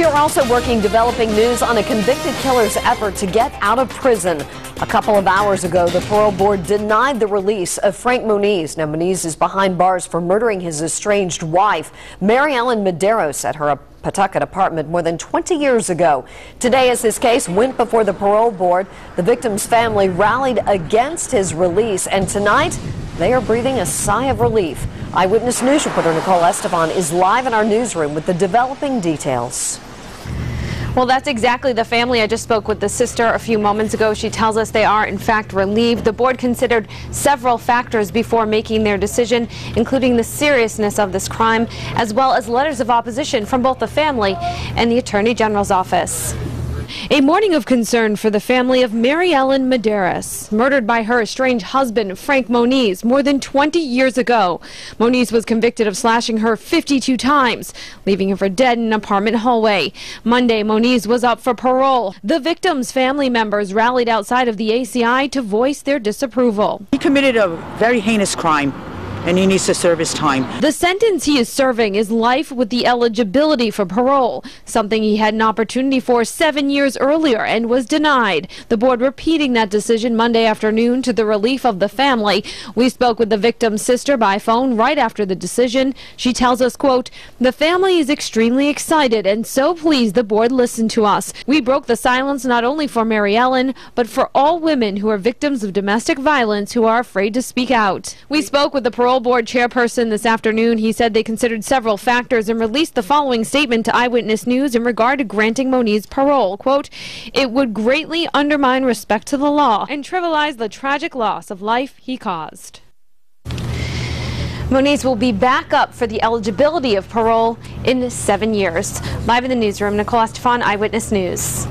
are also working developing news on a convicted killer's effort to get out of prison. A couple of hours ago, the parole board denied the release of Frank Moniz. Now, Moniz is behind bars for murdering his estranged wife, Maryellen Medeiros, at her Pawtucket apartment more than 20 years ago. Today, as this case went before the parole board, the victim's family rallied against his release, and tonight they are breathing a sigh of relief. Eyewitness News reporter Nicole Estefan is live in our newsroom with the developing details. Well, that's exactly the family. I just spoke with the sister a few moments ago. She tells us they are, in fact, relieved. The board considered several factors before making their decision, including the seriousness of this crime, as well as letters of opposition from both the family and the Attorney General's office. A morning of concern for the family of Maryellen Medeiros, murdered by her estranged husband, Frank Moniz, more than 20 years ago. Moniz was convicted of slashing her 52 times, leaving her for dead in an apartment hallway. Monday, Moniz was up for parole. The victim's family members rallied outside of the ACI to voice their disapproval. He committed a very heinous crime, and he needs to serve his time. The sentence he is serving is life with the eligibility for parole, something he had an opportunity for 7 years earlier and was denied. The board repeating that decision Monday afternoon to the relief of the family. We spoke with the victim's sister by phone right after the decision. She tells us, quote, "The family is extremely excited and so pleased the board listened to us. We broke the silence not only for Maryellen, but for all women who are victims of domestic violence who are afraid to speak out." We spoke with the parole board chairperson this afternoon. He said they considered several factors and released the following statement to Eyewitness News in regard to granting Moniz parole. Quote, "It would greatly undermine respect to the law and trivialize the tragic loss of life he caused." Moniz will be back up for the eligibility of parole in 7 years. Live in the newsroom, Nicole Estefan, Eyewitness News.